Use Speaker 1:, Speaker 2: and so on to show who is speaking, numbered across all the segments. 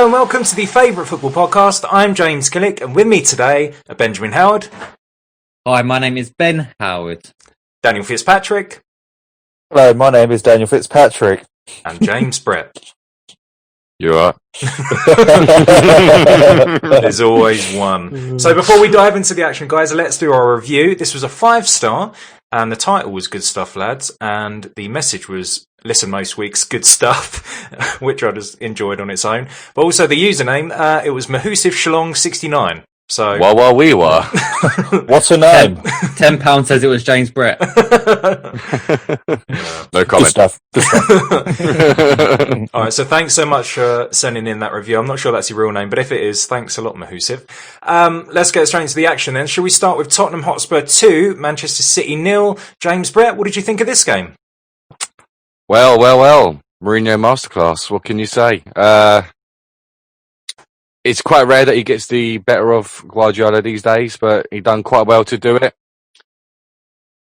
Speaker 1: Hello and welcome to the favourite football podcast. I'm James Killick, and with me today are Benjamin Howard.
Speaker 2: Hi, my name is Ben Howard.
Speaker 1: Daniel Fitzpatrick.
Speaker 3: Hello, my name is Daniel Fitzpatrick.
Speaker 1: And James Brett.
Speaker 4: You are.
Speaker 1: There's always one. So before we dive into the action, guys, let's do our review. This was a 5-star, and the title was Good Stuff, Lads, and the message was listen most weeks, good stuff, which I just enjoyed on its own. But also the username, it was Mahusif Shalong 69. So
Speaker 4: Well, we were.
Speaker 3: What's her name?
Speaker 2: £10 says it was James Brett.
Speaker 4: No
Speaker 3: Good
Speaker 4: comment.
Speaker 3: stuff. Good stuff.
Speaker 1: all right, so thanks so much for sending in that review. I'm not sure that's your real name, but if it is, thanks a lot, Mahusif. Let's get straight into the action then. Shall we start with Tottenham Hotspur 2, Manchester City 0? James Brett, what did you think of this game?
Speaker 4: Well. Mourinho masterclass. What can you say? It's quite rare that he gets the better of Guardiola these days, but he done quite well to do it.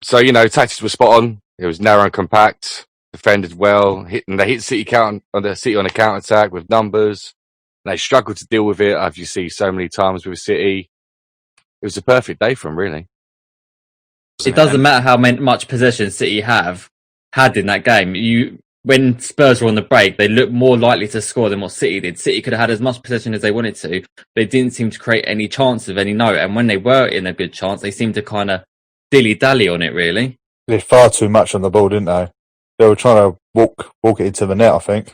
Speaker 4: So, tactics were spot on. It was narrow and compact, defended well, they hit City on a counter attack with numbers. They struggled to deal with it, as you see so many times with City. It was a perfect day for them, really.
Speaker 2: It doesn't matter how much possession City had in that game. When Spurs were on the break, they looked more likely to score than what City did. City could have had as much possession as they wanted to, but they didn't seem to create any chances of any note. And when they were in a good chance, they seemed to kind of dilly-dally on it, really.
Speaker 3: They did far too much on the ball, didn't they? They were trying to walk it into the net, I think.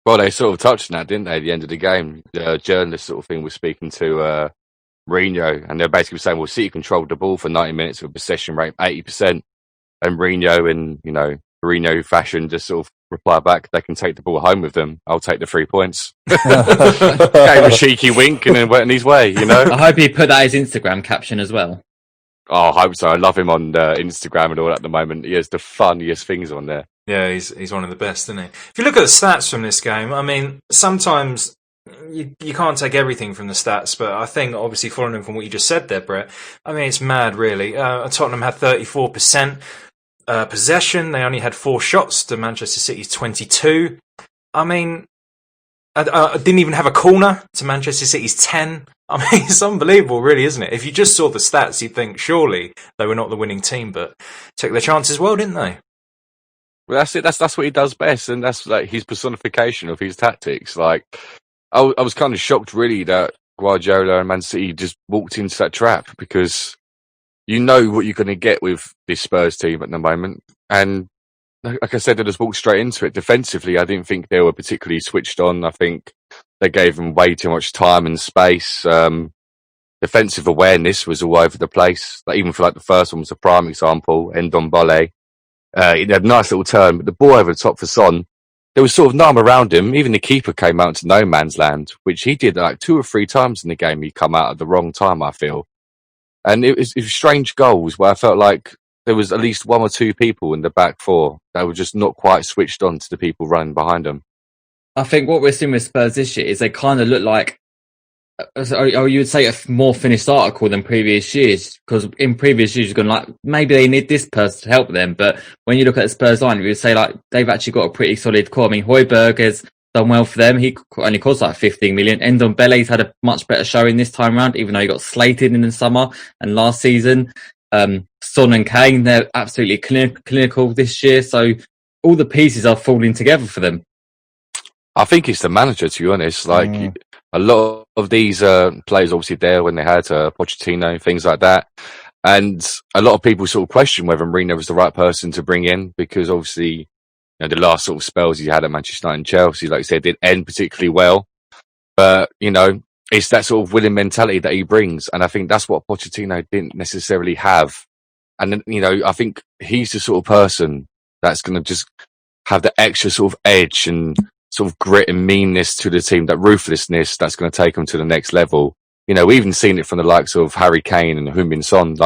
Speaker 4: Well, they sort of touched on that, didn't they, at the end of the game? The journalist sort of thing was speaking to Mourinho, and they're basically saying, well, City controlled the ball for 90 minutes with a possession rate of 80%. And Mourinho, in, Mourinho fashion, just sort of reply back, they can take the ball home with them. I'll take the 3 points. Gave a cheeky wink and then went on his way,
Speaker 2: I hope he put that as Instagram caption as well.
Speaker 4: Oh, I hope so. I love him on Instagram and all that at the moment. He has the funniest things on there.
Speaker 1: Yeah, he's one of the best, isn't he? If you look at the stats from this game, I mean, sometimes you can't take everything from the stats, but I think, obviously, following from what you just said there, Brett, I mean, it's mad, really. Tottenham had 34% possession. They only had 4 shots to Manchester City's 22. I mean, I didn't even have a corner to Manchester City's 10. I mean, it's unbelievable, really, isn't it? If you just saw the stats, you'd think surely they were not the winning team, but took their chances well, didn't they?
Speaker 4: Well, that's it. That's what he does best, and that's like his personification of his tactics. Like, I was kind of shocked, really, that Guardiola and Man City just walked into that trap, because you know what you're going to get with this Spurs team at the moment. And like I said, they just walked straight into it. Defensively, I didn't think they were particularly switched on. I think they gave them way too much time and space. Defensive awareness was all over the place. Like, even for the first one was a prime example, Ndombele. He had a nice little turn, but the ball over the top for Son, there was sort of no one around him. Even the keeper came out into no man's land, which he did 2 or 3 times in the game. He come out at the wrong time, I feel. And it was strange goals where I felt like there was at least 1 or 2 people in the back 4 that were just not quite switched on to the people running behind them.
Speaker 2: I think what we're seeing with Spurs this year is they kind of look like, or you would say, a more finished article than previous years. Because in previous years, you're going maybe they need this person to help them. But when you look at the Spurs line, you would say they've actually got a pretty solid core. I mean, Højbjerg has done well for them. He only cost 15 million. Ndombele's had a much better showing this time around, even though he got slated in the summer and last season. Son and Kane, they're absolutely clinical this year. So all the pieces are falling together for them.
Speaker 4: I think it's the manager, to be honest. A lot of these players obviously there when they had Pochettino, things like that. And a lot of people sort of question whether Mourinho was the right person to bring in, because obviously, the last sort of spells he had at Manchester United and Chelsea, like I said, didn't end particularly well. But, it's that sort of winning mentality that he brings. And I think that's what Pochettino didn't necessarily have. And, I think he's the sort of person that's going to just have the extra sort of edge and sort of grit and meanness to the team, that ruthlessness that's going to take them to the next level. We've even seen it from the likes of Harry Kane and Heung-min Son.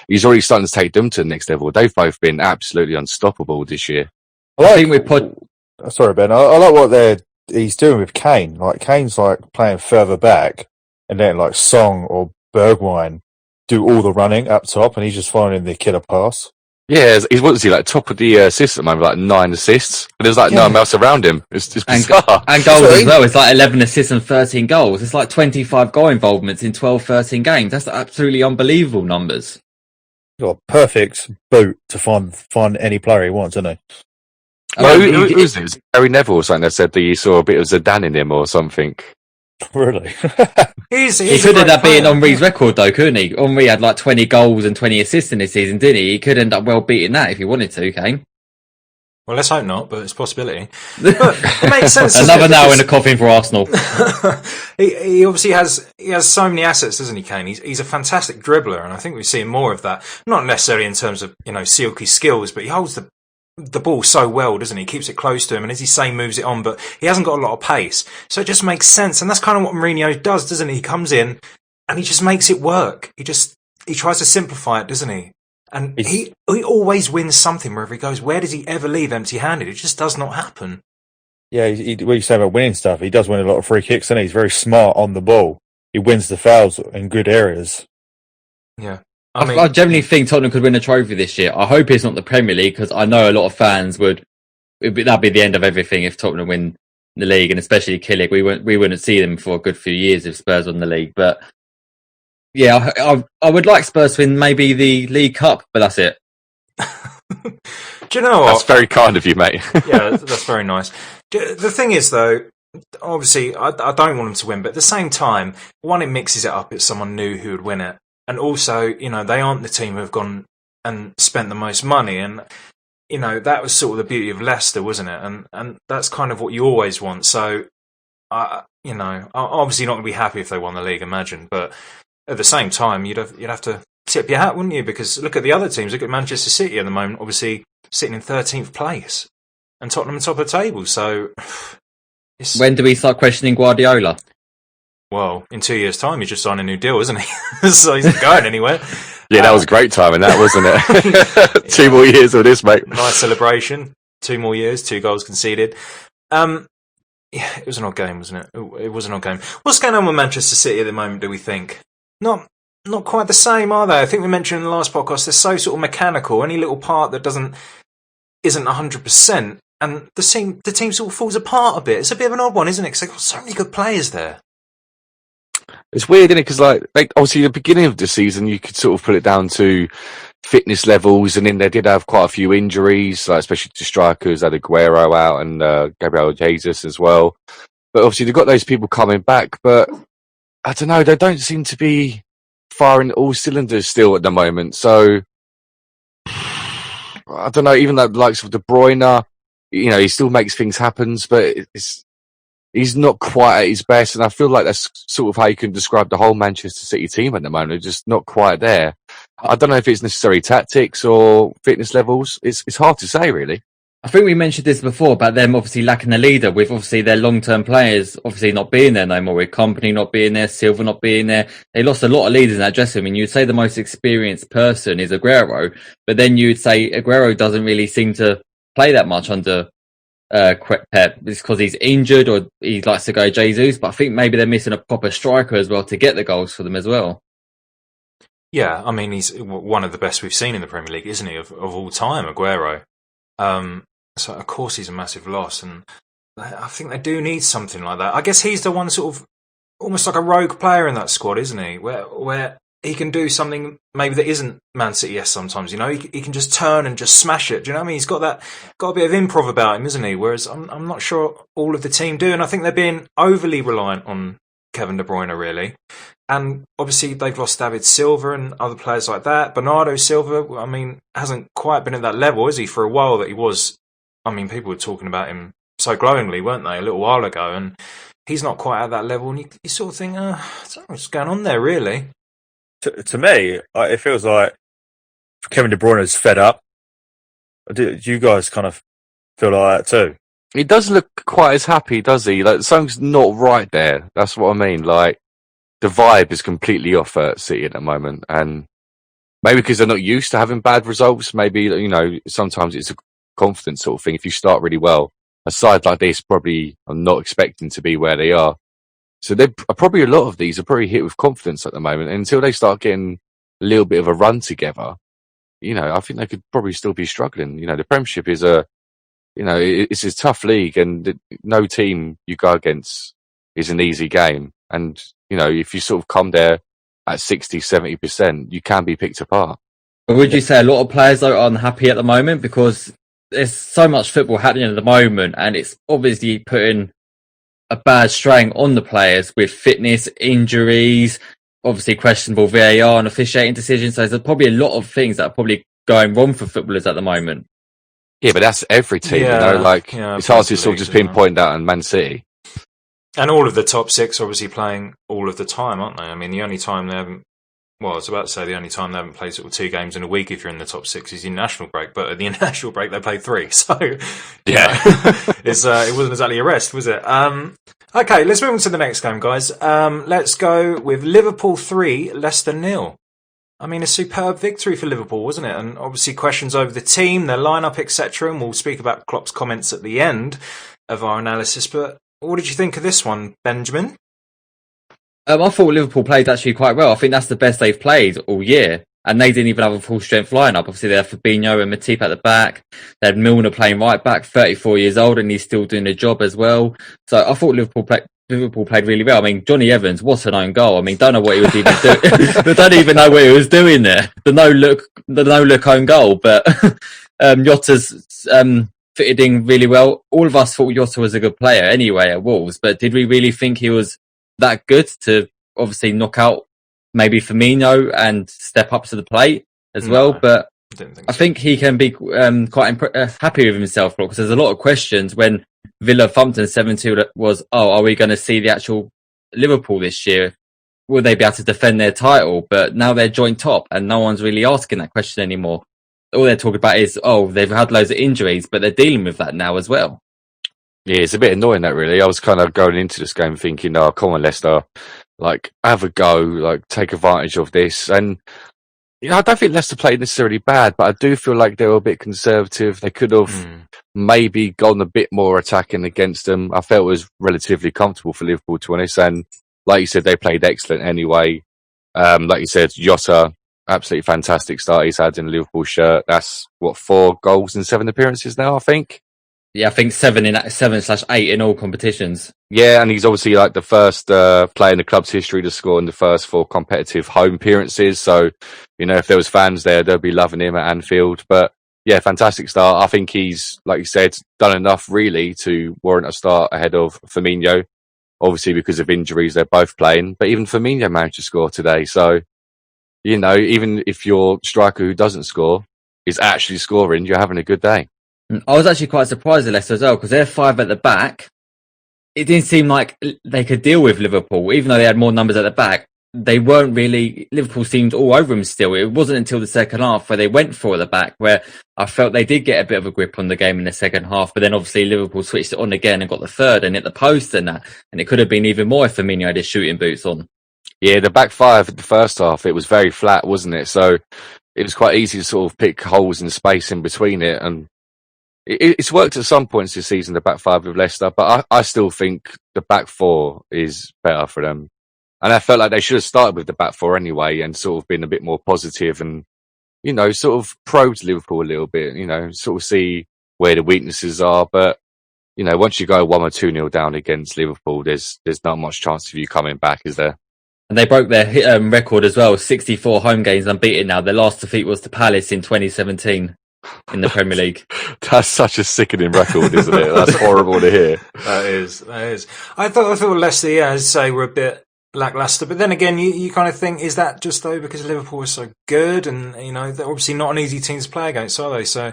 Speaker 4: He's already starting to take them to the next level. They've both been absolutely unstoppable this year.
Speaker 3: Sorry, Ben. I like what he's doing with Kane. Kane's playing further back, and then Song or Bergwijn do all the running up top, and he's just following the killer pass.
Speaker 4: Yeah, he's what is he like top of the assists at the moment, like 9 assists, but there's like no one else around him. It's just bizarre.
Speaker 2: And goals as well. It's like 11 assists and 13 goals. It's like 25 goal involvements in 12, 13 games. That's absolutely unbelievable numbers.
Speaker 3: Got a perfect boot to find any player he wants, isn't he?
Speaker 4: Well, who was it? Gary Neville or something that said that you saw a bit of Zidane in him or something.
Speaker 3: Really?
Speaker 1: He
Speaker 2: could end up being Henri's record though, couldn't he? Henri had like 20 goals and 20 assists in this season, didn't he? He could end up well beating that if he wanted to, Kane.
Speaker 1: Well, let's hope not, but it's a possibility. But it makes sense.
Speaker 2: Another nail in the coffin for Arsenal.
Speaker 1: he obviously has so many assets, doesn't he, Kane? He's a fantastic dribbler, and I think we're seeing more of that. Not necessarily in terms of silky skills, but he holds the ball so well, doesn't he? Keeps it close to him, and as you say, moves it on, but he hasn't got a lot of pace. So it just makes sense, and that's kind of what Mourinho does, doesn't he? He comes in, and he just makes it work. He tries to simplify it, doesn't he? And he always wins something wherever he goes. Where does he ever leave empty-handed? It just does not happen.
Speaker 3: Yeah, what you say about winning stuff, he does win a lot of free kicks, and he's very smart on the ball. He wins the fouls in good areas.
Speaker 1: Yeah.
Speaker 2: I generally think Tottenham could win a trophy this year. I hope it's not the Premier League because I know a lot of fans that'd be the end of everything if Tottenham win the league, and especially Killick. We wouldn't see them for a good few years if Spurs won the league. But yeah, I would like Spurs to win maybe the League Cup, but that's it.
Speaker 1: Do you know what?
Speaker 4: That's very kind of you, mate.
Speaker 1: Yeah, that's very nice. The thing is, though, obviously, I don't want them to win, but at the same time, one, it mixes it up. It's someone new who would win it. And also, they aren't the team who have gone and spent the most money. And, that was sort of the beauty of Leicester, wasn't it? And that's kind of what you always want. So, I'm obviously not going to be happy if they won the league, imagine. But at the same time, you'd have to tip your hat, wouldn't you? Because look at the other teams. Look at Manchester City at the moment, obviously sitting in 13th place. And Tottenham on top of the table. So,
Speaker 2: when do we start questioning Guardiola?
Speaker 1: Well, in 2 years' time, he's just signed a new deal, isn't he? So he's not going anywhere.
Speaker 4: Yeah, that was a great timing, that, wasn't it? 2 more years of this, mate.
Speaker 1: Nice celebration. 2 more years, 2 goals conceded. Yeah, it was an odd game, wasn't it? It was an odd game. What's going on with Manchester City at the moment, do we think? Not quite the same, are they? I think we mentioned in the last podcast, they're so sort of mechanical. Any little part that isn't 100%. And the team sort of falls apart a bit. It's a bit of an odd one, isn't it? Because they've got so many good players there.
Speaker 4: It's weird, isn't it? Because obviously, the beginning of the season, you could sort of put it down to fitness levels, and then they did have quite a few injuries, especially to strikers. They had Aguero out and Gabriel Jesus as well. But obviously, they've got those people coming back. But I don't know, they don't seem to be firing all cylinders still at the moment. So I don't know. Even the likes of De Bruyne, he still makes things happen, but he's not quite at his best, and I feel like that's sort of how you can describe the whole Manchester City team at the moment. They're just not quite there. I don't know if it's necessarily tactics or fitness levels. It's hard to say, really.
Speaker 2: I think we mentioned this before about them obviously lacking a leader, with obviously their long-term players obviously not being there no more, with Kompany not being there, Silva not being there. They lost a lot of leaders in that dressing room. I mean, you'd say the most experienced person is Aguero, but then you'd say Aguero doesn't really seem to play that much under Pep. It's because he's injured or he likes to go Jesus, but I think maybe they're missing a proper striker as well to get the goals for them as well.
Speaker 1: Yeah, I mean, he's one of the best we've seen in the Premier League, isn't he, of all time, Aguero. So, of course, he's a massive loss, and I think they do need something like that. I guess he's the one sort of almost like a rogue player in that squad, isn't he? Where he can do something maybe that isn't Man City-esque sometimes, he can just turn and just smash it. Do you know what I mean? He's got a bit of improv about him, isn't he? Whereas I'm not sure all of the team do, and I think they're being overly reliant on Kevin De Bruyne, really. And obviously they've lost David Silva and other players like that. Bernardo Silva, I mean, hasn't quite been at that level, is he? For a while that he was, I mean, people were talking about him so glowingly, weren't they, a little while ago? And he's not quite at that level, and you sort of think, I don't know what's going on there, really.
Speaker 3: To me, it feels like Kevin De Bruyne is fed up. Do you guys kind of feel like that too?
Speaker 4: He does look quite as happy, does he? Like, something's not right there. That's what I mean. Like, the vibe is completely off at City at the moment. And maybe because they're not used to having bad results. Maybe, sometimes it's a confidence sort of thing. If you start really well, a side like this probably are not expecting to be where they are. So they're probably, a lot of these are probably hit with confidence at the moment. And until they start getting a little bit of a run together, I think they could probably still be struggling. The Premiership is it's a tough league, and no team you go against is an easy game. And, if you sort of come there at 60, 70%, you can be picked apart.
Speaker 2: But would you say a lot of players though are unhappy at the moment because there's so much football happening at the moment, and it's obviously putting a bad strain on the players with fitness, injuries, obviously questionable VAR and officiating decisions. So there's probably a lot of things that are probably going wrong for footballers at the moment.
Speaker 4: Yeah, but that's every team, it's hard to sort of just pinpoint that on Man City.
Speaker 1: And all of the top six are obviously playing all of the time, aren't they? I mean, the only time they haven't, I was about to say the only time they haven't played sort of 2 games in a week if you're in the top 6 is the international break, but at the international break they played 3. So,
Speaker 4: yeah,
Speaker 1: it wasn't exactly a rest, was it? Okay, let's move on to the next game, guys. Let's go with Liverpool 3, Leicester 0. I mean, a superb victory for Liverpool, wasn't it? And obviously questions over the team, their lineup, etc. And we'll speak about Klopp's comments at the end of our analysis. But what did you think of this one, Benjamin?
Speaker 2: I thought Liverpool played actually quite well. I think that's the best they've played all year. And they didn't even have a full strength lineup. Obviously, they had Fabinho and Matip at the back. They had Milner playing right back, 34 years old, and he's still doing the job as well. So I thought Liverpool played really well. I mean, Johnny Evans, what an own goal. I mean, don't know what he was even doing. Don't even know what he was doing there. The no look own goal. But Jota's fitted in really well. All of us thought Jota was a good player anyway at Wolves, but did we really think he was that good to obviously knock out maybe Firmino and step up to the plate as well? But I think he can be quite happy with himself because there's a lot of questions when Villa thumped 7-2 was, are we going to see the actual Liverpool this year? Will they be able to defend their title? But now they're joint top and no one's really asking that question anymore. All they're talking about is, they've had loads of injuries, but they're dealing with that now as well.
Speaker 4: Yeah, it's a bit annoying that really. I was kind of going into this game thinking, come on, Leicester, have a go, take advantage of this. And, I don't think Leicester played necessarily bad, but I do feel like they were a bit conservative. They could have maybe gone a bit more attacking against them. I felt it was relatively comfortable for Liverpool, to be honest. And like you said, they played excellent anyway. Like you said, Jota, absolutely fantastic start he's had in a Liverpool shirt. That's 4 goals in 7 appearances now, I think.
Speaker 2: Yeah, I think 7/8 in all competitions.
Speaker 4: Yeah, and he's obviously the first player in the club's history to score in the first 4 competitive home appearances. So, if there was fans there, they'll be loving him at Anfield. But yeah, fantastic start. I think he's, like you said, done enough really to warrant a start ahead of Firmino. Obviously, because of injuries, they're both playing. But even Firmino managed to score today. So, even if your striker who doesn't score is actually scoring, you're having a good day.
Speaker 2: I was actually quite surprised at Leicester as well because they're 5 at the back. It didn't seem like they could deal with Liverpool, even though they had more numbers at the back. They weren't really. Liverpool seemed all over them still. It wasn't until the second half where they went for the back where I felt they did get a bit of a grip on the game in the second half. But then obviously Liverpool switched it on again and got the third and hit the post and that. And it could have been even more if Firmino had his shooting boots on.
Speaker 4: Yeah, the back 5 in the first half, it was very flat, wasn't it? So it was quite easy to sort of pick holes in space in between it. And it's worked at some points this season, the back 5 with Leicester, but I still think the back 4 is better for them. And I felt like they should have started with the back 4 anyway and sort of been a bit more positive and, sort of probed Liverpool a little bit, sort of see where the weaknesses are. But, once you go 1 or 2-0 down against Liverpool, there's not much chance of you coming back, is there?
Speaker 2: And they broke their record as well, 64 home games unbeaten now. Their last defeat was to Palace in 2017. In the Premier League.
Speaker 4: That's such a sickening record, isn't it? That's horrible to hear.
Speaker 1: That is. I thought Leicester, as I say, were a bit lackluster. But then again, you kind of think, is that just though because Liverpool was so good and, they're obviously not an easy team to play against, are they? So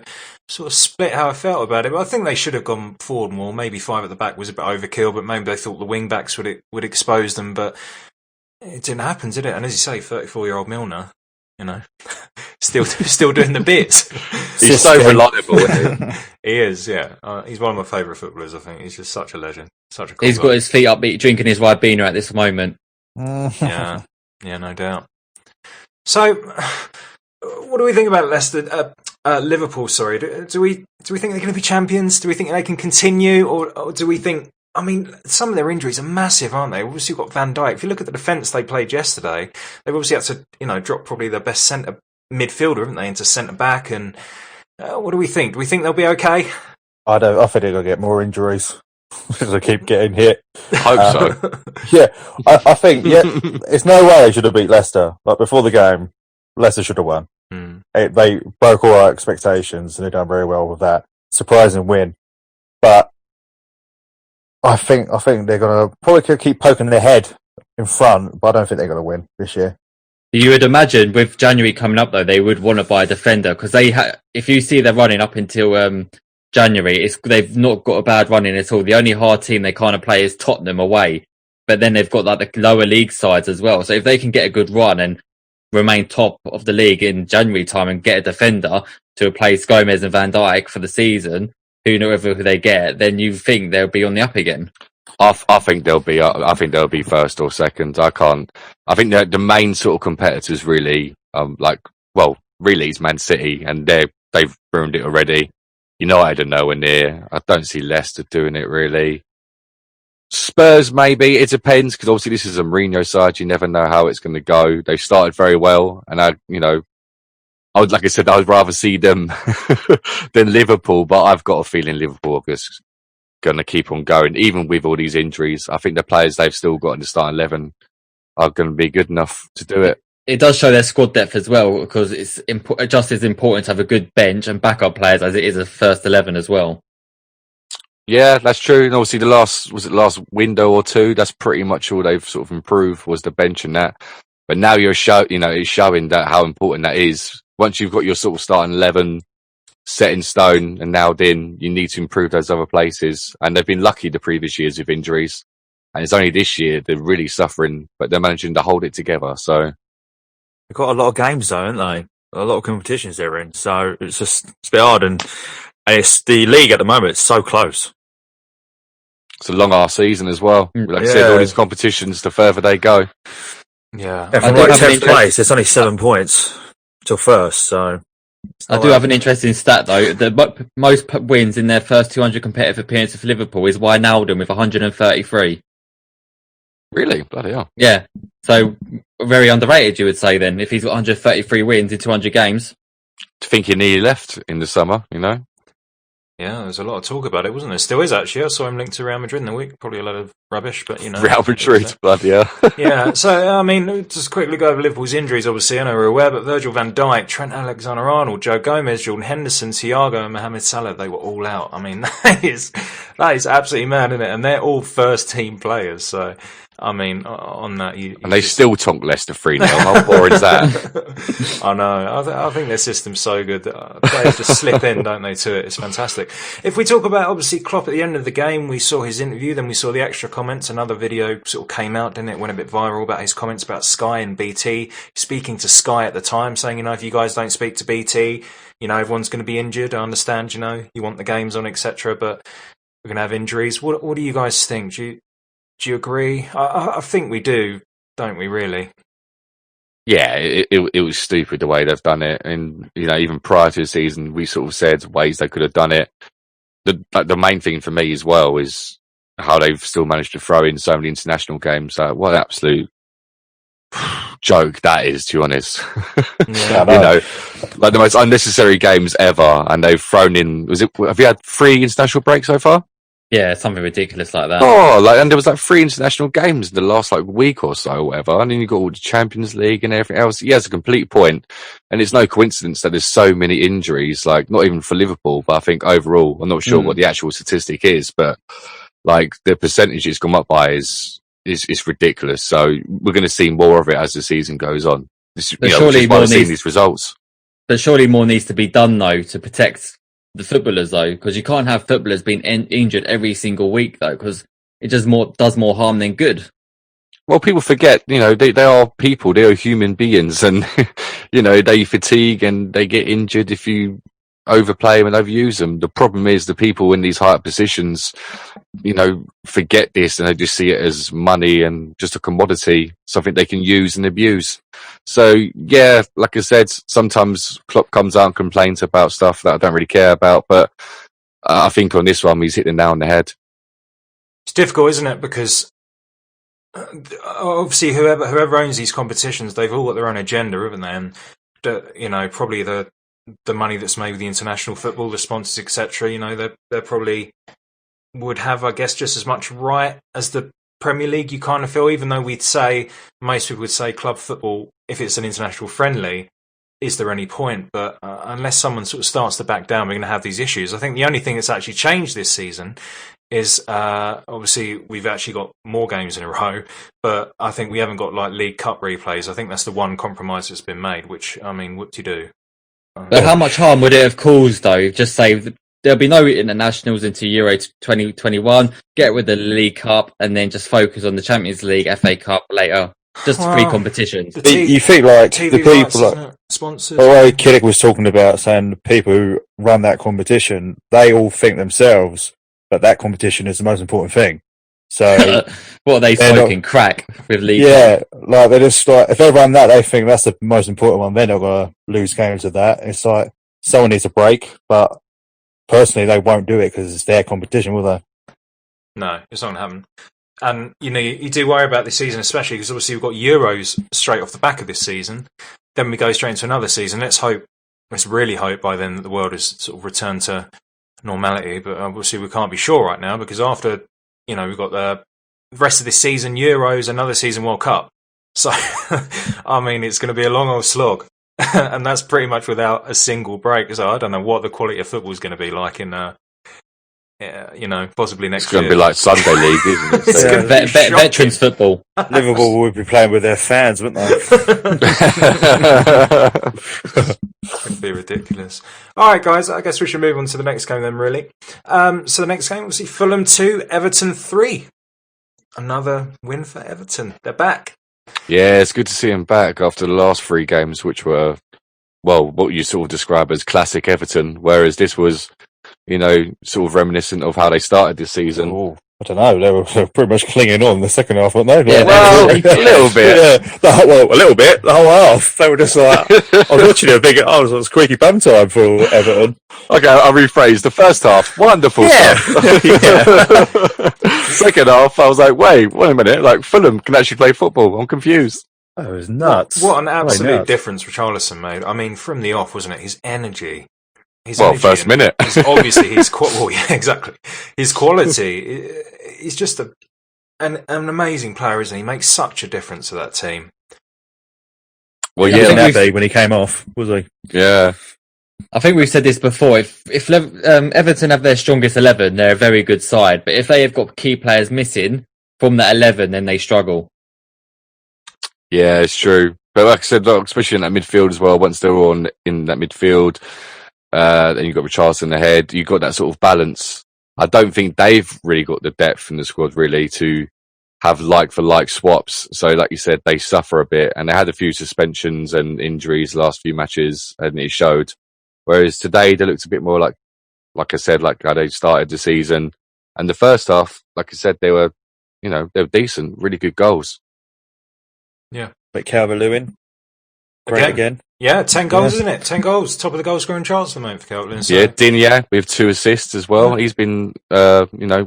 Speaker 1: sort of split how I felt about it. But I think they should have gone forward more. Maybe 5 at the back was a bit overkill, but maybe they thought the wing backs would expose them. But it didn't happen, did it? And as you say, 34-year-old Milner, still doing the bits.
Speaker 4: He's so reliable, isn't he?
Speaker 1: He is, yeah. He's one of my favourite footballers, I think. He's just such a legend. Such a cool
Speaker 2: He's got his feet up, drinking his Ribena at this moment.
Speaker 1: Yeah, no doubt. So, what do we think about Leicester? Liverpool, sorry. Do we think they're going to be champions? Do we think they can continue? Or do we think... I mean, some of their injuries are massive, aren't they? Obviously, you've got Van Dijk. If you look at the defence they played yesterday, they've obviously had to, drop probably their best centre midfielder, haven't they, into centre back? And what do we think? Do we think they'll be okay?
Speaker 3: I think they're going to get more injuries because they keep getting hit.
Speaker 4: Hope so.
Speaker 3: Yeah, I think it's no way they should have beat Leicester. Like before the game, Leicester should have won. They broke all our expectations and they've done very well with that. Surprising win. But I think they're going to probably keep poking their head in front, but I don't think they're going to win this year.
Speaker 2: You would imagine with January coming up though, they would want to buy a defender because if you see they're running up until January, they've not got a bad running at all. The only hard team they kind of play is Tottenham away, but then they've got like the lower league sides as well. So if they can get a good run and remain top of the league in January time and get a defender to replace Gomez and Van Dijk for the season, whoever they get, then you think they'll be on the up again.
Speaker 4: I think they'll be. I think they'll be first or second. I think that the main sort of competitors really, really is Man City, and they've ruined it already. United are nowhere near. I don't see Leicester doing it really. Spurs maybe. It depends because obviously this is a Mourinho side. You never know how it's going to go. They've started very well, and I would rather see them than Liverpool. But I've got a feeling Liverpool are just going to keep on going, even with all these injuries. I think the players they've still got in the starting 11 are going to be good enough to do it.
Speaker 2: It does show their squad depth as well because it's just as important to have a good bench and backup players as it is a first 11 as well.
Speaker 4: Yeah, that's true. And obviously the last window or two, that's pretty much all they've sort of improved was the bench and that. But now it's showing that how important that is. Once you've got your sort of starting 11 set in stone and nailed in, you need to improve those other places. And they've been lucky the previous years with injuries. And it's only this year they're really suffering, but they're managing to hold it together. So
Speaker 3: they've got a lot of games though, haven't they? A lot of competitions they're in. So it's a bit hard. And it's the league at the moment. It's so close.
Speaker 4: It's a long ass season as well. Like I said, all these competitions, the further they go.
Speaker 1: Yeah.
Speaker 3: And from 10th place, it's only 7 points till first. So
Speaker 2: I do have an interesting stat though. The most wins in their first 200 competitive appearances for Liverpool is Wijnaldum with 133.
Speaker 4: Really? Bloody hell.
Speaker 2: Yeah. So very underrated, you would say then, if he's got 133 wins in 200 games.
Speaker 4: I think he nearly left in the summer,
Speaker 1: Yeah, there was a lot of talk about it, wasn't there? Still is, actually. I saw him linked to Real Madrid in the week. Probably a lot of rubbish, but,
Speaker 4: Real Madrid, bloody hell.
Speaker 1: Yeah, so, I mean, just quickly go over Liverpool's injuries, obviously. I know we're aware, but Virgil van Dijk, Trent Alexander-Arnold, Joe Gomez, Jordan Henderson, Thiago, and Mohamed Salah, they were all out. I mean, that is absolutely mad, isn't it? And they're all first-team players, so... I mean, on that,
Speaker 4: and they still tonk Leicester 3-0. How boring is that?
Speaker 1: I know. I think their system's so good that players just slip in, don't they, to it? It's fantastic. If we talk about, obviously, Klopp at the end of the game, we saw his interview, then we saw the extra comments. Another video sort of came out, didn't it? Went a bit viral about his comments about Sky and BT. Speaking to Sky at the time, saying, if you guys don't speak to BT, everyone's going to be injured. I understand, you want the games on, etc., but we're going to have injuries. What do you guys think? Do you agree? I think we do, don't we, really?
Speaker 4: Yeah, it was stupid the way they've done it. And, even prior to the season, we sort of said ways they could have done it. The main thing for me as well is how they've still managed to throw in so many international games. What an absolute joke that is, to be honest.
Speaker 1: Yeah,
Speaker 4: like the most unnecessary games ever. And they've thrown in, have you had 3 international breaks so far?
Speaker 2: Yeah, something ridiculous like that.
Speaker 4: And there was 3 international games in the last week or so, or whatever. And then you got all the Champions League and everything else. He has a complete point, and it's no coincidence that there's so many injuries. Not even for Liverpool, but I think overall, I'm not sure what the actual statistic is, but the percentage it's gone up by is ridiculous. So we're going to see more of it as the season goes on. Surely more seeing these results.
Speaker 2: But surely more needs to be done though to protect the footballers though, because you can't have footballers being injured every single week though, because it just does more harm than good.
Speaker 4: Well, people forget, they are people, they are human beings, and they fatigue and they get injured if you overplay them and overuse them. The problem is the people in these higher positions, forget this and they just see it as money and just a commodity, something they can use and abuse. So yeah, like I said, sometimes Klopp comes out and complains about stuff that I don't really care about, but I think on this one he's hit the nail on the head.
Speaker 1: It's difficult, isn't it? Because obviously whoever owns these competitions, they've all got their own agenda, haven't they? And probably the money that's made with the international football, the sponsors, etc. They probably would have, I guess, just as much right as the Premier League. You kind of feel, even though most people would say club football, if it's an international friendly, is there any point? But unless someone sort of starts to back down, we're going to have these issues. I think the only thing that's actually changed this season is obviously we've actually got more games in a row, but I think we haven't got like League Cup replays. I think that's the one compromise that's been made, which, I mean, what do you do?
Speaker 2: But how much harm would it have caused, though? Just say there'll be no internationals into Euro 2021, get with the League Cup, and then just focus on the Champions League, FA Cup later. Just three competitions.
Speaker 3: You think like
Speaker 1: TV
Speaker 3: the people,
Speaker 1: rights, sponsors.
Speaker 3: The way Killick was talking about, saying the people who run that competition, they all think themselves that that competition is the most important thing. So,
Speaker 2: what are they smoking? Crack with League
Speaker 3: Cup? Like they're just like, if they run that, they think that's the most important one. They're not going to lose games of that. It's like someone needs a break, but personally, they won't do it because it's their competition, will they?
Speaker 1: No, it's not going to happen. And, you do worry about this season, especially because obviously we've got Euros straight off the back of this season. Then we go straight into another season. Let's really hope by then that the world has sort of returned to normality. But obviously we can't be sure right now because after, we've got the rest of this season, Euros, another season World Cup. So, I mean, it's going to be a long old slog. And that's pretty much without a single break. So I don't know what the quality of football is going to be like in possibly next year.
Speaker 4: It's going to be like Sunday League, isn't it? So,
Speaker 2: veterans football.
Speaker 3: Liverpool would be playing with their fans, wouldn't they?
Speaker 1: It'd be ridiculous. All right, guys, I guess we should move on to the next game then, really. So the next game, we'll see Fulham 2, Everton 3. Another win for Everton. They're back.
Speaker 4: Yeah, it's good to see them back after the last 3 games, which were, well, what you sort of describe as classic Everton, whereas this was, sort of reminiscent of how they started this season.
Speaker 3: Ooh, I don't know. They were pretty much clinging on the second half, weren't they?
Speaker 4: Yeah, well, a little bit.
Speaker 3: Yeah, a little bit. The whole half. They were just like, I was watching it thinking, it was squeaky bum time for Everton.
Speaker 4: Okay, I'll rephrase. The first half, wonderful stuff. Second half, I was like, wait a minute. Like, Fulham can actually play football. I'm confused.
Speaker 3: Oh, it was nuts.
Speaker 1: What an absolute difference Richarlison made. I mean, from the off, wasn't it? His energy.
Speaker 4: First minute.
Speaker 1: Obviously, exactly. His quality. He's just an amazing player, isn't he? He makes such a difference to that team.
Speaker 3: Well, yeah, when he came off, was he?
Speaker 4: Yeah.
Speaker 2: I think we've said this before. If Everton have their strongest 11, they're a very good side. But if they have got key players missing from that 11, then they struggle.
Speaker 4: Yeah, it's true. But like I said, especially in that midfield as well, once they're all in that midfield, then you've got Richarlison ahead. You've got that sort of balance. I don't think they've really got the depth in the squad really to have like-for-like swaps. So like you said, they suffer a bit. And they had a few suspensions and injuries the last few matches, and it showed. Whereas today, they looked a bit more like I said, like how they started the season. And the first half, like I said, they were decent, really good goals.
Speaker 1: Yeah.
Speaker 3: But Calvert-Lewin, great again.
Speaker 1: Yeah, 10 goals, isn't it? 10 goals. Top of the goal scoring charts at the moment for Calvert-Lewin. So.
Speaker 4: Yeah, Digne with 2 assists as well. He's been,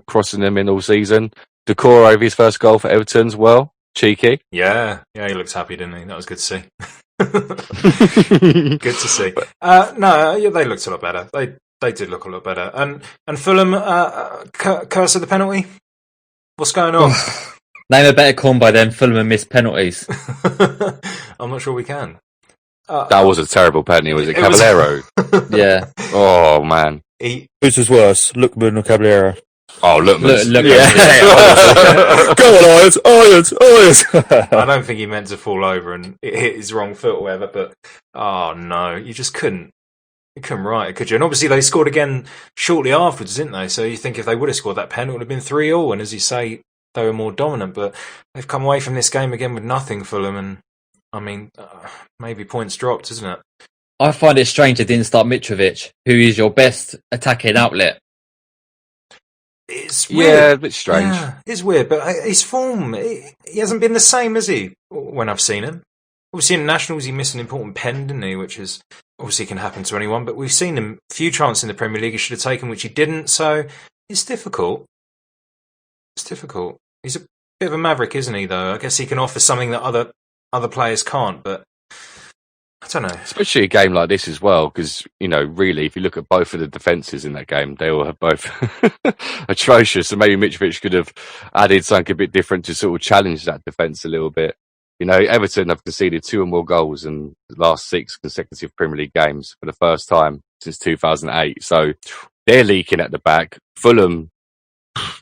Speaker 4: crossing them in all season. Decore over his first goal for Everton as well. Cheeky.
Speaker 1: Yeah, he looked happy, didn't he? That was good to see. Good to see. They looked a lot better. They did look a lot better. And Fulham, curse of the penalty? What's going on?
Speaker 2: Name a better combo than Fulham and missed penalties.
Speaker 1: I'm not sure we can.
Speaker 4: That was a terrible penalty, was it? Caballero?
Speaker 2: Yeah.
Speaker 4: Oh, man.
Speaker 3: Whose was worse, Lookman or Caballero?
Speaker 4: Oh, Lookman.
Speaker 3: Yeah. Go on, Irons!
Speaker 1: I don't think he meant to fall over and it hit his wrong foot or whatever, but oh no, you just couldn't. You couldn't write it, could you? And obviously they scored again shortly afterwards, didn't they? So you think if they would have scored that pen, it would have been 3-3, and as you say, they were more dominant, but they've come away from this game again with nothing, Fulham, and I mean, maybe points dropped, isn't it?
Speaker 2: I find it strange they didn't start Mitrovic, who is your best attacking outlet.
Speaker 1: It's weird.
Speaker 4: Yeah, a bit strange.
Speaker 1: Yeah, it's weird, but his form, he hasn't been the same, has he, when I've seen him? Obviously in Nationals he missed an important pen, didn't he, which is obviously can happen to anyone, but we've seen him a few chances in the Premier League he should have taken, which he didn't, so it's difficult. It's difficult. He's a bit of a maverick, isn't he, though? I guess he can offer something that other players can't, but I don't know.
Speaker 4: Especially a game like this as well, because, really, if you look at both of the defences in that game, they all have both atrocious. So maybe Mitrovic could have added something a bit different to sort of challenge that defence a little bit. Everton have conceded 2 or more goals in the last 6 consecutive Premier League games for the first time since 2008. So they're leaking at the back. Fulham,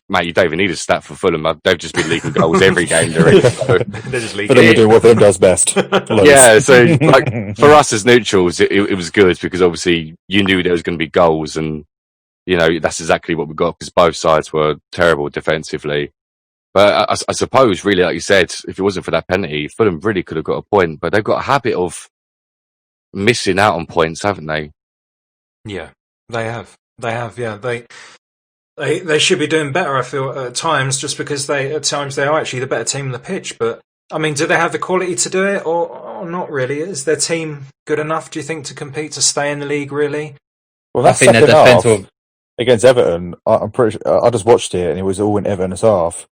Speaker 4: mate, you don't even need a stat for Fulham. They've just been leaking goals every game they're in. So.
Speaker 1: They're just leaking.
Speaker 3: Fulham are doing what Fulham does best.
Speaker 4: Yeah, so for us as neutrals, it was good because obviously you knew there was going to be goals, and that's exactly what we got because both sides were terrible defensively. But I suppose, really, like you said, if it wasn't for that penalty, Fulham really could have got a point. But they've got a habit of missing out on points, haven't they?
Speaker 1: Yeah, they have. Yeah, they should be doing better. I feel at times, just because at times they are actually the better team on the pitch. But I mean, do they have the quality to do it, or not really? Is their team good enough? Do you think to compete to stay in the league? Really?
Speaker 3: Well, that's second half against Everton. I'm pretty sure, I just watched it, and it was all in Everton's half.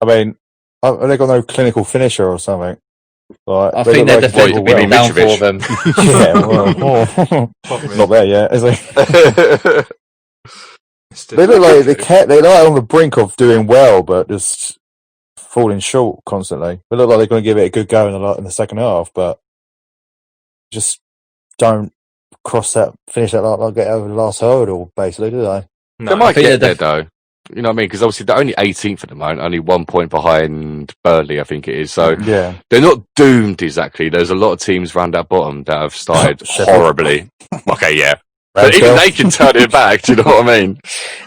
Speaker 3: I mean, they got no clinical finisher or something. Like,
Speaker 2: I think their defence will be down for them.
Speaker 3: Not there yet, is it? They look like they're like on the brink of doing well, but just falling short constantly. They look like they're going to give it a good go in the second half, but just don't finish that get over the last hurdle, basically, do they?
Speaker 4: No, they might get there though. You know what I mean? Because obviously they're only 18th at the moment, only 1 point behind Burnley, I think it is. So
Speaker 3: yeah,
Speaker 4: they're not doomed exactly. There's a lot of teams around that bottom that have started horribly. Okay, yeah. But even they can turn it back, do you know what I mean?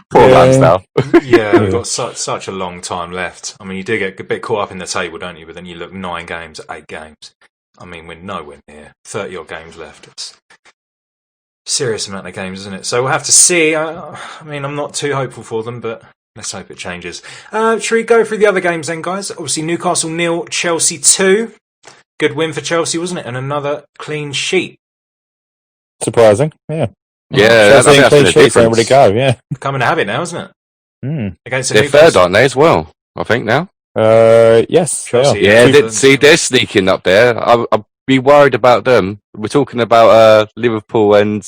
Speaker 4: Poor Ramsdale.
Speaker 1: Yeah, we've got such a long time left. I mean, you do get a bit caught up in the table, don't you? But then you look 9 games, 8 games. I mean, we're nowhere near 30-odd games left. It's a serious amount of games, isn't it? So we'll have to see. I mean, I'm not too hopeful for them, but let's hope it changes. Should we go through the other games then, guys? Obviously, Newcastle 0, Chelsea 2. Good win for Chelsea, wasn't it? And another clean sheet.
Speaker 3: Surprising, yeah.
Speaker 4: Yeah, that's
Speaker 3: clean sheets don't really go, yeah.
Speaker 1: Becoming a habit now, isn't
Speaker 3: it?
Speaker 1: Against
Speaker 4: they're third, aren't they, as well? I think now.
Speaker 3: Yes.
Speaker 1: Chelsea,
Speaker 4: they're sneaking up there. I'd be worried about them. We're talking about Liverpool and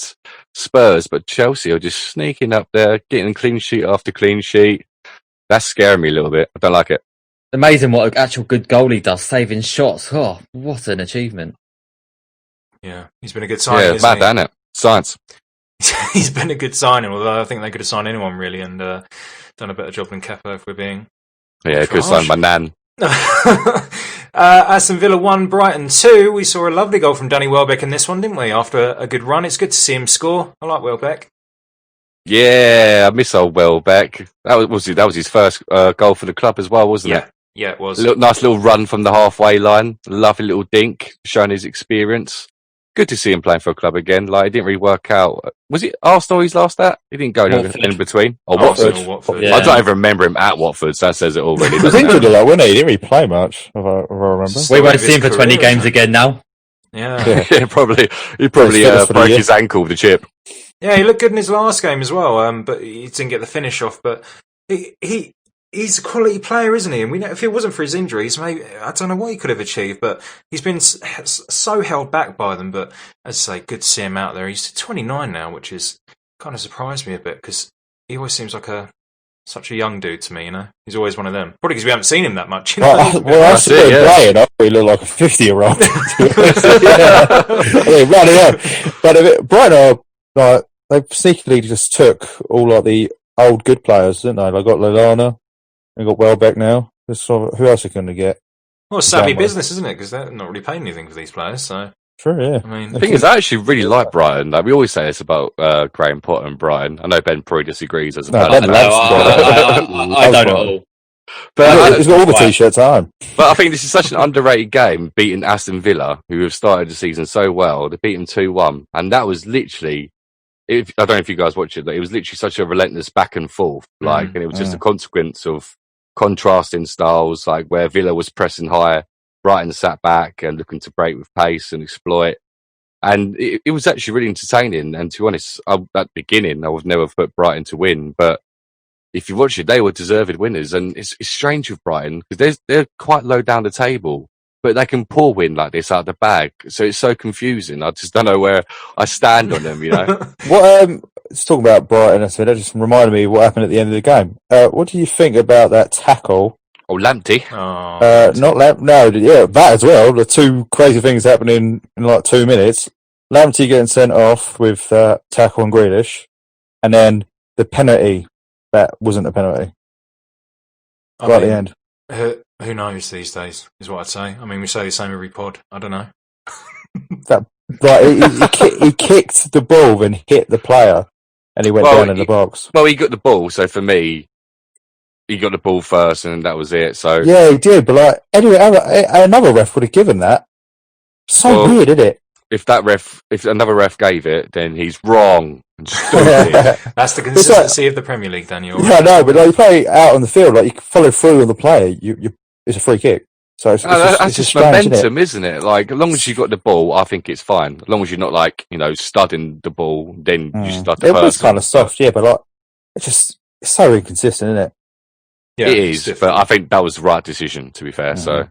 Speaker 4: Spurs, but Chelsea are just sneaking up there, getting clean sheet after clean sheet. That's scaring me a little bit. I don't like it.
Speaker 2: Amazing what an actual good goalie does, saving shots. Oh, what an achievement.
Speaker 1: Yeah, he's been a good signing,
Speaker 4: isn't he? Isn't it? Science.
Speaker 1: He's been a good signing, although I think they could have signed anyone really and done a better job than Kepa, if we're being...
Speaker 4: Yeah, could have signed my nan.
Speaker 1: Aston Villa 1, Brighton 2. We saw a lovely goal from Danny Welbeck in this one, didn't we? After a good run. It's good to see him score. I like Welbeck.
Speaker 4: Yeah, I miss old Welbeck. That was his first goal for the club as well, wasn't it?
Speaker 1: Yeah, it was.
Speaker 4: Nice little run from the halfway line. Lovely little dink, showing his experience. Good to see him playing for a club again. Like, it didn't really work out. Was it Arsenal he's last at? He didn't go in between. Or Watford.
Speaker 1: Yeah.
Speaker 4: I don't even remember him at Watford, so that says it all really.
Speaker 3: He was injured a lot, wasn't he? He didn't really play much, if I remember.
Speaker 2: We won't see him for 20 games again now.
Speaker 1: Yeah.
Speaker 4: Yeah, probably. He probably broke his ankle with the chip.
Speaker 1: Yeah, he looked good in his last game as well, but he didn't get the finish off. But he's a quality player, isn't he? And we know if it wasn't for his injuries, maybe I don't know what he could have achieved. But he's been so held back by them. But as I say, good to see him out there. He's 29 now, which is kind of surprised me a bit because he always seems like such a young dude to me. You know, he's always one of them. Probably because we haven't seen him that much. You know?
Speaker 3: Well, that's it. Playing, I really look like a 50-year-old. But Brighton are they sneakily just took all like the old good players, didn't they? They got Lallana, they got Welbeck now. Who else are going to get?
Speaker 1: Well, savvy business, isn't it? Because they're not really paying anything for these players. So
Speaker 3: sure, yeah.
Speaker 1: I mean,
Speaker 4: the thing is, I actually really like Brighton. Like, we always say this about Graham Potter and Brighton. I know Ben probably disagrees as a fan.
Speaker 2: I don't know.
Speaker 4: But
Speaker 3: he's got all the t-shirts on.
Speaker 4: But I think this is such an underrated game, beating Aston Villa, who have started the season so well. They beat them 2-1, and that was literally. I don't know if you guys watched it, but it was literally such a relentless back and forth. And it was just a consequence of contrasting styles, like where Villa was pressing high, Brighton sat back and looking to break with pace and exploit. And it was actually really entertaining. And to be honest, at the beginning, I would never put Brighton to win. But if you watch it, they were deserved winners. And it's strange with Brighton because they're quite low down the table. but they can pour win like this out of the bag. So it's so confusing. I just don't know where I stand on them, you know.
Speaker 3: Let's talk about Brighton. That just reminded me of what happened at the end of the game. What do you think about that tackle?
Speaker 4: Oh, Lamptey.
Speaker 3: Not Lamp. No, yeah, that as well. The two crazy things happening in like 2 minutes. Lamptey getting sent off with tackle on Grealish, and then the penalty that wasn't a penalty. At the end.
Speaker 1: Who knows these days, is what I'd say. I mean, we say the same every pod. I don't know.
Speaker 3: He kicked the ball and hit the player, and he went down in the box.
Speaker 4: Well, he got the ball, so for me, he got the ball first, and that was it. So
Speaker 3: yeah, he did. But like, anyway, another ref would have given that. So weird, isn't it?
Speaker 4: If another ref gave it, then he's wrong.
Speaker 1: That's the consistency of the Premier League, Daniel.
Speaker 3: Yeah, no, but like, you play out on the field, like you can follow through on the player. It's a free kick. So
Speaker 4: that's just momentum, isn't it? Like, as long as you got the ball, I think it's fine. As long as you're not like, studding the ball, then you start the
Speaker 3: person. It was kind of soft, yeah, but like, it's so inconsistent, isn't it?
Speaker 4: Yeah, it is, but I think that was the right decision, to be fair. So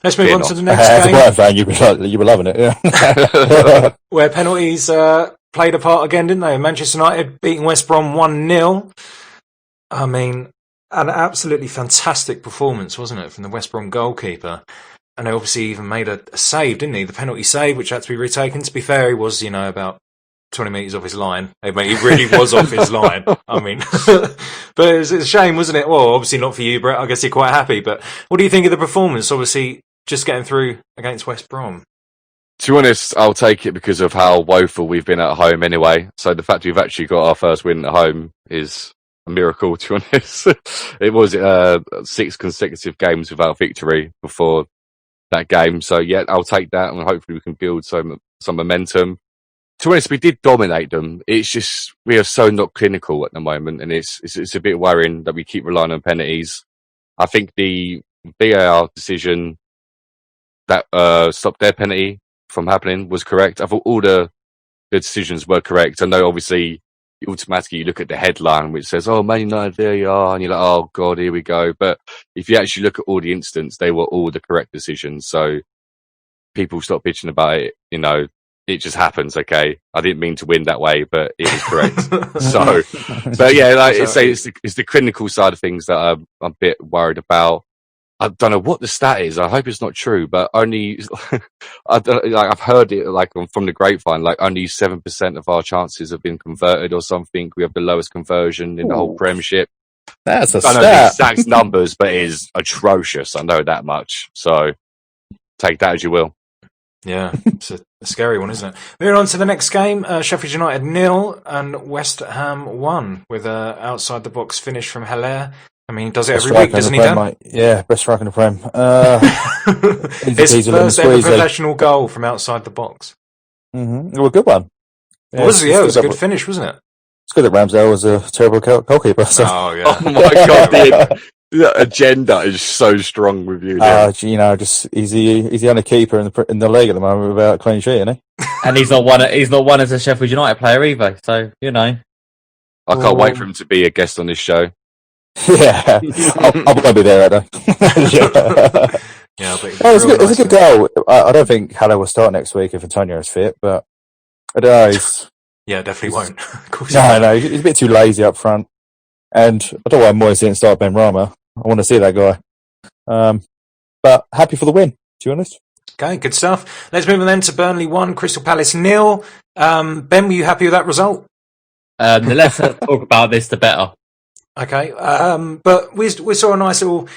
Speaker 1: let's move on to the next game.
Speaker 3: As a Brighton fan, you were loving it, yeah.
Speaker 1: Where penalties played a part again, didn't they? Manchester United beating West Brom 1-0. I mean, an absolutely fantastic performance, wasn't it, from the West Brom goalkeeper? And they obviously even made a save, didn't he? The penalty save, which had to be retaken. To be fair, he was, about 20 metres off his line. He really was off his line. I mean, but it's a shame, wasn't it? Well, obviously not for you, Brett. I guess you're quite happy. But what do you think of the performance? Obviously, just getting through against West Brom.
Speaker 4: To be honest, I'll take it because of how woeful we've been at home anyway. So the fact we've actually got our first win at home is a miracle, to be honest. It was 6 consecutive games without victory before that game. So yeah, I'll take that, and hopefully we can build some momentum. To be honest, we did dominate them. It's just we are so not clinical at the moment, and it's a bit worrying that we keep relying on penalties. I think the VAR decision that stopped their penalty from happening was correct. I thought all the decisions were correct. I know, obviously, automatically you look at the headline which says, "Oh, Man United VAR," and you're like, "Oh God, here we go." But if you actually look at all the incidents, they were all the correct decisions. So people stop bitching about it. It just happens. Okay, I didn't mean to win that way, but it was correct. So, but yeah, it's the clinical side of things that I'm a bit worried about. I don't know what the stat is. I hope it's not true, but only I've heard it from the grapevine. Like only 7% of our chances have been converted or something. We have the lowest conversion in the whole Premiership.
Speaker 3: That's a
Speaker 4: stat. I know the exact numbers, but it is atrocious. I know that much. So take that as you will.
Speaker 1: Yeah, it's a scary one, isn't it? Moving on to the next game, Sheffield United 0 and West Ham 1 with a outside the box finish from Haller. I mean, he does it every week, doesn't he, Dan?
Speaker 3: Yeah, best striker in the Prem.
Speaker 1: His first ever professional goal from outside the box.
Speaker 3: Mm-hmm. Well, a good one.
Speaker 1: Yeah, it was a good finish, wasn't it?
Speaker 3: It's good that Ramsdale was a terrible goalkeeper. So.
Speaker 1: Oh, yeah.
Speaker 4: Oh, my God. The agenda is so strong with you.
Speaker 3: Just he's the only keeper in the league at the moment without a clean sheet, isn't he?
Speaker 2: And he's not one as a Sheffield United player either. So
Speaker 4: I can't wait for him to be a guest on this show.
Speaker 3: Yeah, I'm going to be there, I
Speaker 1: Yeah,
Speaker 3: it's a good goal. I don't think Haller will start next week if Antonio is fit, but I don't know.
Speaker 1: Yeah, definitely won't. Of course
Speaker 3: no, he's a bit too lazy up front. And I don't know why Moyes didn't start Ben Rama. I want to see that guy. But happy for the win, to be honest.
Speaker 1: Okay, good stuff. Let's move on then to Burnley 1, Crystal Palace 0. Ben, were you happy with that result?
Speaker 2: The less I talk about this, the better.
Speaker 1: Okay, but we saw a nice little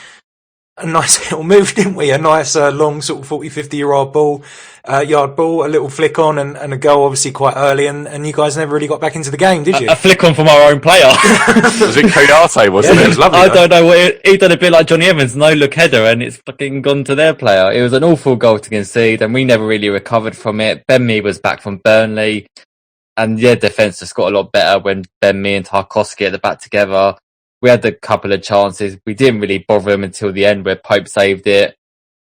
Speaker 1: move, didn't we? A nice long sort of 40, 50-yard ball, a little flick on and a goal obviously quite early, and you guys never really got back into the game, did you?
Speaker 2: A flick on from our own player.
Speaker 4: Was it Koyate, wasn't it? It was lovely.
Speaker 2: I don't know. He done a bit like Johnny Evans, no look header, and it's fucking gone to their player. It was an awful goal to concede, and we never really recovered from it. Ben Mee was back from Burnley, and yeah, defence just got a lot better when Ben Mee and Tarkowski at the back together. We had a couple of chances. We didn't really bother them until the end where Pope saved it.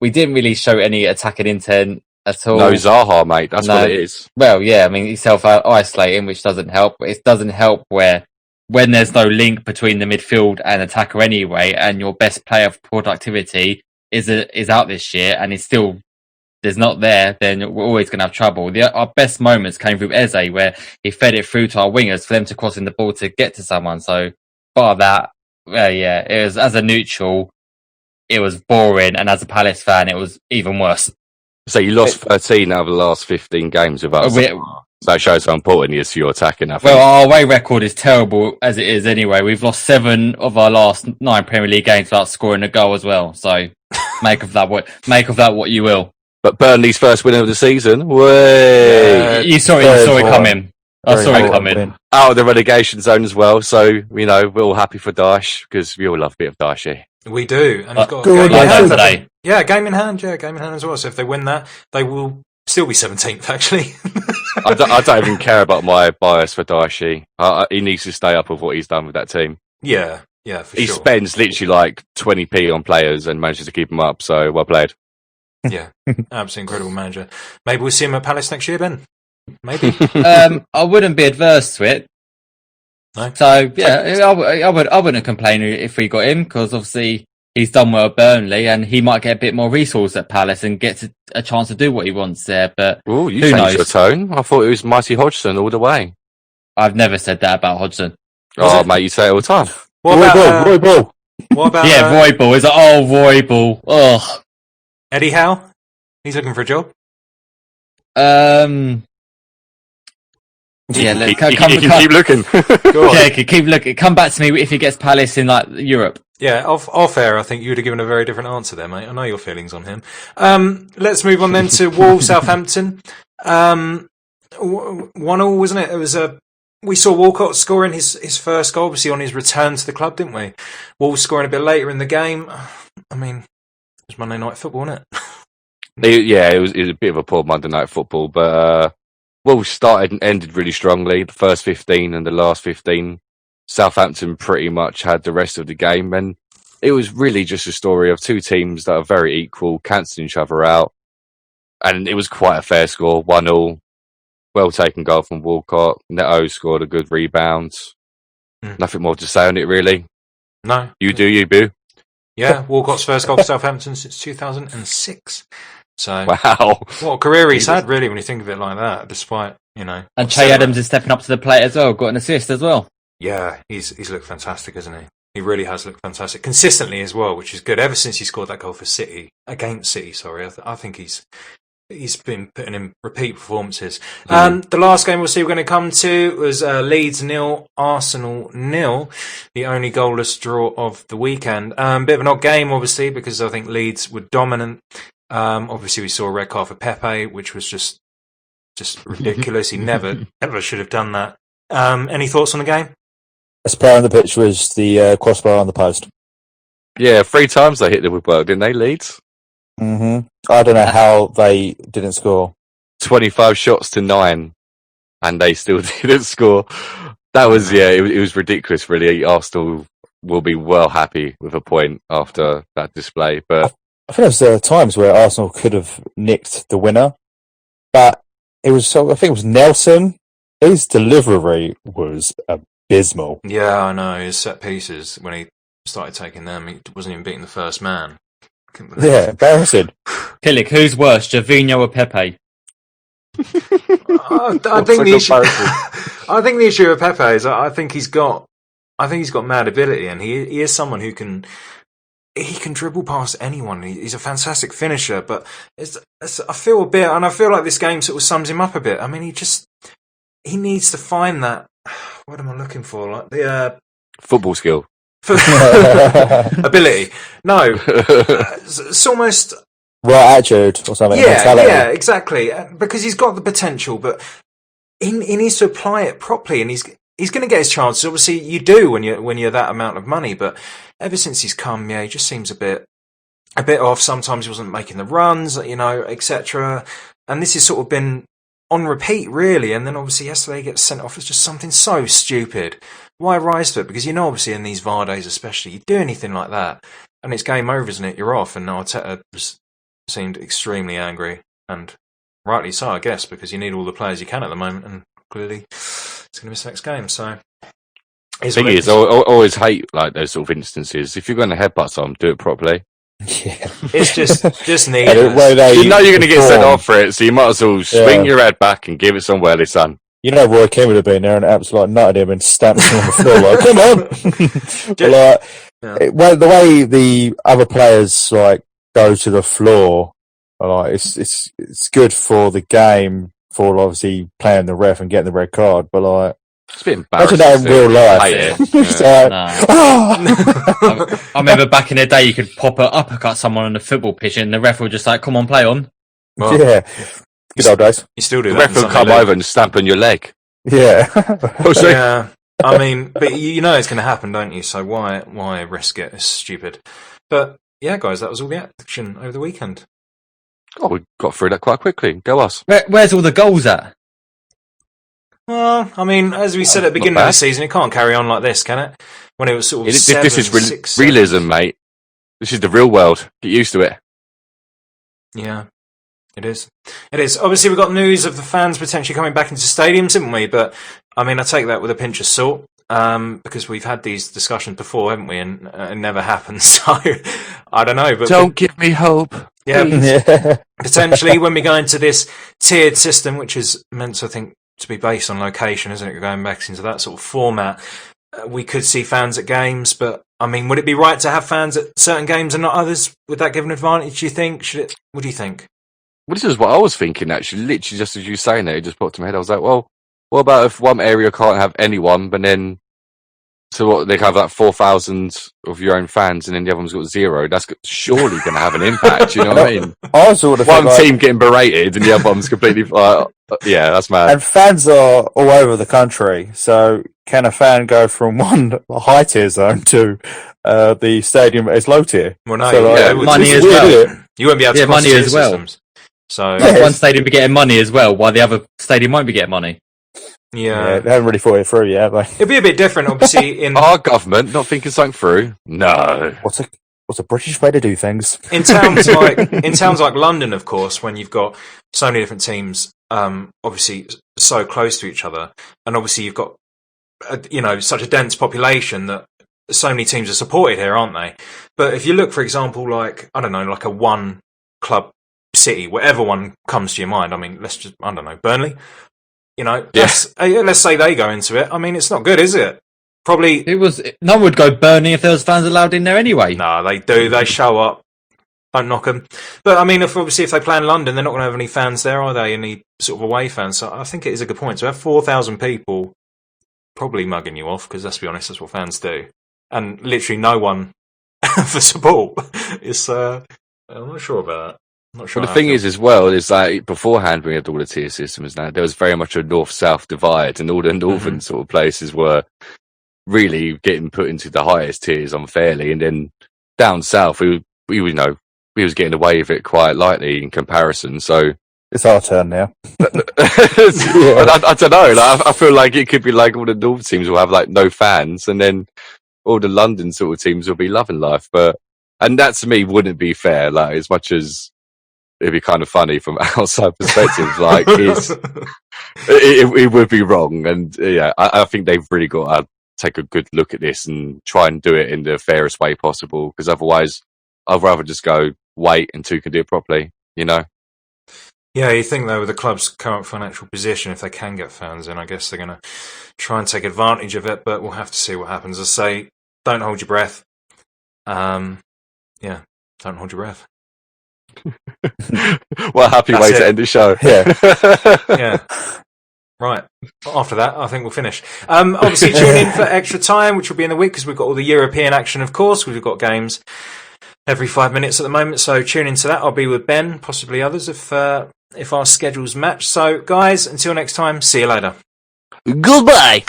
Speaker 2: We didn't really show any attacking intent at all.
Speaker 4: No Zaha, mate. That's what it is.
Speaker 2: Well, yeah, I mean, he's self-isolating, which doesn't help. It doesn't help when there's no link between the midfield and attacker anyway, and your best player for productivity is out this year and is not there, then we're always going to have trouble. Our best moments came through Eze, where he fed it through to our wingers for them to cross in the ball to get to someone. So, bar that, it was, as a neutral, it was boring, and as a Palace fan, it was even worse.
Speaker 4: So you lost 13 out of the last 15 games with us. So that shows how important he is for your attacking, I think.
Speaker 2: Well, our away record is terrible as it is anyway. We've lost 7 of our last 9 Premier League games without scoring a goal as well. So make of that what you will.
Speaker 4: But Burnley's first win of the season. Way!
Speaker 2: You saw it coming. I saw it coming.
Speaker 4: Out of the relegation zone as well. So, we're all happy for Daesh because we all love a bit of Daesh.
Speaker 1: We do. And he's got a game in hand today. Yeah, game in hand. Yeah, game in hand as well. So if they win that, they will still be 17th, actually.
Speaker 4: I don't even care about my bias for Daesh. He needs to stay up with what he's done with that team.
Speaker 1: Yeah, for sure.
Speaker 4: He spends literally like 20p on players and manages to keep them up. So, well played.
Speaker 1: Yeah, absolutely incredible manager. Maybe we'll see him at Palace next year, Ben. Maybe.
Speaker 2: I wouldn't be adverse to it.
Speaker 1: No?
Speaker 2: So yeah, I wouldn't complain if we got him, because obviously he's done well at Burnley, and he might get a bit more resource at Palace and get a chance to do what he wants there. But
Speaker 4: you
Speaker 2: who
Speaker 4: changed
Speaker 2: knows?
Speaker 4: your tone. I thought it was Mighty Hodgson all the way.
Speaker 2: I've never said that about Hodgson.
Speaker 4: Mate, you say it all the time.
Speaker 3: Roy Ball.
Speaker 1: What about
Speaker 2: Roy Ball? Is Roy Ball? Ugh.
Speaker 1: Eddie Howe? He's looking for a job.
Speaker 2: Yeah,
Speaker 4: keep looking.
Speaker 2: Keep looking. Come back to me if he gets Palace in Europe.
Speaker 1: Yeah, off air, I think you would have given a very different answer there, mate. I know your feelings on him. Let's move on then to Wolves Southampton. 1-1, wasn't it? It was we saw Walcott scoring his first goal, obviously on his return to the club, didn't we? Wolves scoring a bit later in the game. I mean, it was Monday Night Football, wasn't it?
Speaker 4: It was a bit of a poor Monday Night Football, but Wolves started and ended really strongly. The first 15 and the last 15. Southampton pretty much had the rest of the game, and it was really just a story of two teams that are very equal, cancelling each other out. And it was quite a fair score, 1-1. Well taken goal from Walcott. Neto scored a good rebound. Nothing more to say on it, really.
Speaker 1: No.
Speaker 4: You do, you boo.
Speaker 1: Yeah, Walcott's first goal for Southampton since 2006. So,
Speaker 4: wow.
Speaker 1: What a career he's had, really, when you think of it like that, despite, And
Speaker 2: Che Adams is stepping up to the plate as well, got an assist as well.
Speaker 1: Yeah, he's looked fantastic, hasn't he? He really has looked fantastic. Consistently as well, which is good. Ever since he scored that goal for against City, I think he's been putting in repeat performances. The last game we'll see we're going to come to was Leeds 0, Arsenal 0, the only goalless draw of the weekend. Bit of an odd game, obviously, because I think Leeds were dominant. Obviously, we saw a red card for Pepe, which was just ridiculous. He never should have done that. Any thoughts on the game?
Speaker 3: Best player on the pitch was the crossbar on the post.
Speaker 4: Yeah, 3 times they hit the woodwork, didn't they, Leeds?
Speaker 3: Mm-hmm. I don't know how they didn't score.
Speaker 4: 25 shots to 9, and they still didn't score. That was, it was ridiculous, really. Arsenal will be well happy with a point after that display. But
Speaker 3: I think there was times where Arsenal could have nicked the winner, but I think it was Nelson. His delivery was abysmal.
Speaker 1: Yeah, I know. His set pieces, when he started taking them, he wasn't even beating the first man.
Speaker 3: Yeah, embarrassing.
Speaker 2: Killick, who's worse, Gervinho or Pepe?
Speaker 1: I think the issue with Pepe is I think he's got mad ability, and he is someone who can dribble past anyone. He's a fantastic finisher, but I feel like this game sort of sums him up a bit. I mean, he needs to find that. What am I looking for? Like the
Speaker 4: football skill.
Speaker 1: Ability. No, it's almost
Speaker 3: right attitude or something.
Speaker 1: Yeah, exactly. Because he's got the potential, but he needs to apply it properly, and he's going to get his chances. Obviously, you do when you're that amount of money. But ever since he's come, he just seems a bit off. Sometimes he wasn't making the runs, etc. And this has sort of been on repeat, really. And then obviously yesterday he gets sent off. It's just something so stupid. Why rise to it? Because obviously in these VAR days especially, you do anything like that and it's game over, isn't it? You're off. And Arteta seemed extremely angry, and rightly so, I guess, because you need all the players you can at the moment, and clearly it's going to miss the next game. So
Speaker 4: the thing is, I always hate like those sort of instances. If you're going to headbutt someone, do it properly.
Speaker 3: Yeah.
Speaker 1: It's just
Speaker 3: And
Speaker 1: needless.
Speaker 4: You know you're going to get sent
Speaker 3: perform.
Speaker 4: off for it, so you might as well swing your head back and give it some welly, son.
Speaker 3: You know, Roy Keane would have been there and absolutely nutted him and stamped him on the floor like, "Come on!" The way the other players like go to the floor, like it's good for the game for obviously playing the ref and getting the red card, but like.
Speaker 4: It's a bit
Speaker 3: Imagine
Speaker 4: embarrassing.
Speaker 3: that in real life.
Speaker 4: I hate it.
Speaker 3: It's
Speaker 4: Yeah.
Speaker 3: like,
Speaker 2: No. I remember back in the day, you could pop an uppercut someone on the football pitch, and the ref would just like, "Come on, play on."
Speaker 1: Well,
Speaker 3: yeah. Good old days.
Speaker 1: You still do
Speaker 4: The
Speaker 1: that.
Speaker 4: ref will come over and stamp on your leg.
Speaker 3: Yeah.
Speaker 1: Yeah. I mean, but you know it's going to happen, don't you? So why risk it? It's stupid. But yeah, guys, that was all the action over the weekend.
Speaker 4: Oh, we got through that quite quickly. Go us.
Speaker 2: Where's all the goals at?
Speaker 1: Well, I mean, as we said at the beginning of the season, it can't carry on like this, can it? When it was sort of
Speaker 4: This is realism, mate. This is the real world. Get used to it.
Speaker 1: Yeah, it is. It is. Obviously, we've got news of the fans potentially coming back into stadiums, haven't we? But, I mean, I take that with a pinch of salt, because we've had these discussions before, haven't we? And it never happened, so I don't know. But
Speaker 4: Don't give me hope.
Speaker 1: Yeah, potentially when we go into this tiered system, which is meant to, I think, to be based on location, isn't it? You're going back into that sort of format. We could see fans at games, but I mean, would it be right to have fans at certain games and not others? Would that give an advantage, do you think? What do you think?
Speaker 4: Well, this is what I was thinking, actually. Literally, just as you were saying it just popped in my head. I was like, well, what about if one area can't have anyone, but then, so what, they can have like 4,000 of your own fans and then the other one's got 0? That's surely going to have an impact, you know what I mean?
Speaker 3: I sort of
Speaker 4: One team getting berated and the other one's completely, yeah, that's mad.
Speaker 3: And fans are all over the country, so can a fan go from one high tier zone to the stadium as low tier?
Speaker 1: Well, no,
Speaker 3: So,
Speaker 1: yeah,
Speaker 2: money as well.
Speaker 1: You won't be able to cross
Speaker 2: money
Speaker 1: tier
Speaker 2: as well.
Speaker 1: systems. So
Speaker 2: One stadium be getting money as well, while the other stadium won't be getting money.
Speaker 3: Yeah, they haven't really thought it through yet, have they?
Speaker 1: It'd be a bit different, obviously. In
Speaker 4: Our government not thinking something through? No.
Speaker 3: What's a British way to do things?
Speaker 1: in towns like London, of course, when you've got so many different teams, obviously so close to each other, and obviously you've got such a dense population that so many teams are supported here, aren't they? But if you look, for example, like I don't know, like a one club city, whatever one comes to your mind. I mean, Burnley. Let's say they go into it. I mean, it's not good, is it? Probably.
Speaker 2: No one would go Burnley if there was fans allowed in there anyway.
Speaker 1: No, they do. They show up. Don't knock them. But I mean, if they play in London, they're not going to have any fans there, are they? Any sort of away fans. So I think it is a good point. To have 4,000 people probably mugging you off, because let's be honest, that's what fans do. And literally no one for support. I'm not sure about that. Not sure.
Speaker 4: But the thing is, as well, is like beforehand we had all the tier systems. Now there was very much a north-south divide, and all the northern sort of places were really getting put into the highest tiers unfairly, and then down south we was getting away with it quite lightly in comparison. So
Speaker 3: it's our turn now.
Speaker 4: I don't know. Like, I feel like it could be like all the north teams will have like no fans, and then all the London sort of teams will be loving life. And that to me wouldn't be fair. Like as much as it'd be kind of funny from outside perspective, like it would be wrong. And yeah, I think they've really got to take a good look at this and try and do it in the fairest way possible. Because otherwise, I'd rather just go wait until you can do it properly. You know.
Speaker 1: Yeah, you think though with the club's current financial position, if they can get fans in, I guess they're going to try and take advantage of it. But we'll have to see what happens. I say, don't hold your breath. Yeah, don't hold your breath.
Speaker 4: Well, happy way to end the show.
Speaker 3: Yeah.
Speaker 1: Yeah. Right. After that, I think we'll finish. Obviously, tune in for extra time, which will be in the week because we've got all the European action, of course. We've got games every 5 minutes at the moment, so tune into that. I'll be with Ben, possibly others, if our schedules match. So, guys, until next time, see you later.
Speaker 4: Goodbye.